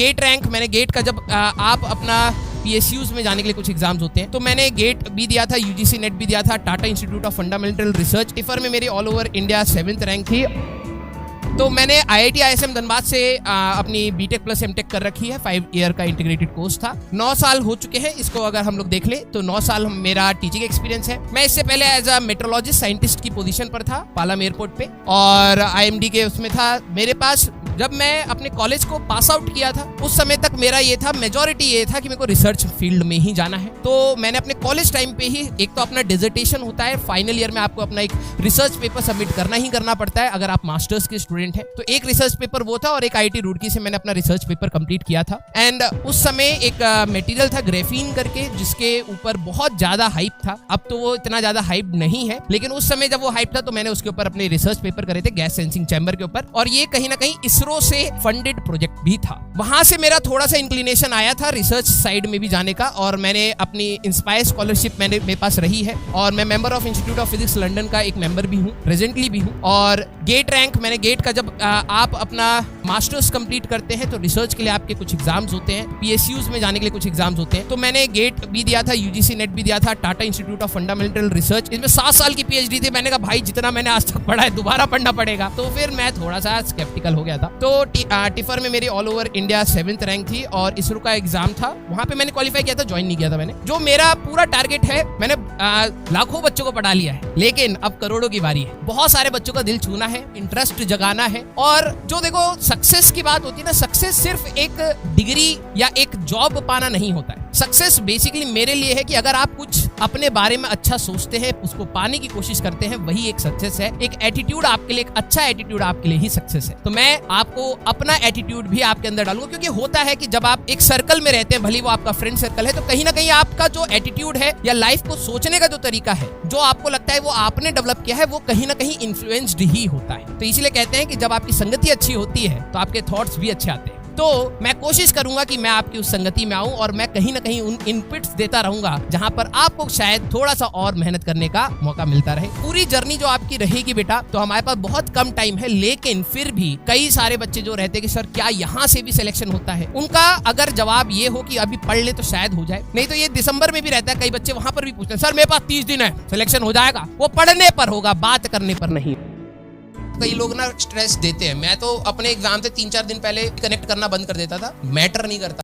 Gate rank, मैंने gate का जब आप अपना PSUs में जाने के लिए कुछ एग्जाम्स होते हैं, तो मैंने गेट भी दिया था, UGC नेट भी दिया था, Tata institute of fundamental research tipper में मेरी all over India 7th rank थी। तो मैंने IIT ISM धनबाद से अपनी BTech प्लस MTech कर रखी है। 5 ईयर का इंटीग्रेटेड कोर्स था। 9 साल हो चुके हैं इसको अगर हम लोग देख ले तो 9 साल मेरा टीचिंग एक्सपीरियंस है। मैं इससे पहले एज अ मेट्रोलॉजिस्ट साइंटिस्ट की पोजीशन पर था पालम एयरपोर्ट पे, और IMD के उसमें था। मेरे पास जब मैं अपने कॉलेज को पास आउट किया था उस समय तक मेरा ये था, मेजॉरिटी ये था कि मेरे को रिसर्च फील्ड में ही जाना है। तो मैंने अपने कॉलेज टाइम पे ही एक तो अपना डिसर्टेशन होता है, फाइनल ईयर में आपको अपना एक रिसर्च पेपर सबमिट करना ही करना पड़ता है अगर आप मास्टर्स के स्टूडेंट हैं। तो एक रिसर्च पेपर वो था और एक IIT रुड़की से मैंने अपना रिसर्च पेपर कंप्लीट किया था। एंड उस समय एक मटेरियल था ग्रेफीन करके जिसके ऊपर बहुत ज्यादा हाइप था। अब तो वो इतना ज्यादा हाइप नहीं है, लेकिन उस समय जब वो हाइप था तो मैंने उसके ऊपर अपने रिसर्च पेपर करे थे गैस सेंसिंग चैम्बर के ऊपर, और ये कहीं ना कहीं इसरो से फंडेड प्रोजेक्ट भी था। वहां से मेरा थोड़ा सा इंक्लिनेशन आया था रिसर्च साइड में भी जाने का, और मैंने अपनी इंस्पायर स्कॉलरशिप मेरे पास रही है, और मैं member of institute of physics London का एक मेंबर भी हूँ, प्रेजेंटली भी हूँ। और गेट रैंक, मैंने गेट का जब आप अपना मास्टर्स कंप्लीट करते हैं तो रिसर्च के लिए आपके कुछ एग्जाम्स होते हैं, PSUs में जाने के लिए कुछ एग्जाम्स होते हैं। तो मैंने गेट भी दिया था, UGC नेट भी दिया था, Tata institute of fundamental research, इसमें 7 साल की PhD थी। मैंने कहा भाई जितना मैंने आज तक पढ़ा है दोबारा पढ़ना पड़ेगा, तो फिर मैं थोड़ा सा स्केप्टिकल हो गया था। तो टिफर में मेरी all over India 7th rank थी, और इसरो का एग्जाम था, वहां पे मैंने क्वालिफाई किया था, ज्वाइन नहीं किया था मैंने। जो मेरा पूरा टारगेट है, मैंने लाखों बच्चों को पढ़ा लिया है, लेकिन अब करोड़ों की बारी है। बहुत सारे बच्चों का दिल छूना है, इंटरेस्ट जगाना है। और जो देखो सक्सेस की बात होती है ना, सक्सेस सिर्फ एक डिग्री या एक जॉब पाना नहीं होता है। सक्सेस बेसिकली मेरे लिए है कि अगर आप कुछ अपने बारे में अच्छा सोचते हैं, उसको पाने की कोशिश करते हैं, वही एक सक्सेस है। एक एटीट्यूड आपके लिए, एक अच्छा एटीट्यूड आपके लिए ही सक्सेस है। तो मैं आपको अपना एटीट्यूड भी आपके अंदर डालूंगा, क्योंकि होता है कि जब आप एक सर्कल में रहते हैं, भले वो आपका फ्रेंड सर्कल है, तो कहीं ना कहीं आपका जो एटीट्यूड है या लाइफ को सोचने का जो तरीका है, जो आपको लगता है वो आपने डेवलप किया है, वो कहीं ना कहीं इन्फ्लुएंस्ड ही होता है। तो इसीलिए कहते हैं कि जब आपकी संगति अच्छी होती है तो आपके थॉट्स भी अच्छे आते हैं। तो मैं कोशिश करूंगा कि मैं आपकी उस संगति में आऊं, और मैं कहीं ना कहीं उन इनपुट्स देता रहूंगा जहां पर आपको शायद थोड़ा सा और मेहनत करने का मौका मिलता रहे। पूरी जर्नी जो आपकी रहेगी बेटा, तो हमारे पास बहुत कम टाइम है, लेकिन फिर भी कई सारे बच्चे जो रहते हैं कि सर क्या यहाँ से भी सिलेक्शन होता है, उनका अगर जवाब ये हो कि अभी पढ़ ले तो शायद हो जाए, नहीं तो ये दिसंबर में भी रहता है। कई बच्चे वहां पर भी पूछते हैं सर मेरे पास 30 दिन है, सिलेक्शन हो जाएगा? वो पढ़ने पर होगा, बात करने पर नहीं। कई लोग ना स्ट्रेस देते हैं, मैं तो अपने एग्जाम से 3-4 दिन पहले कनेक्ट करना बंद कर देता था, मैटर नहीं करता।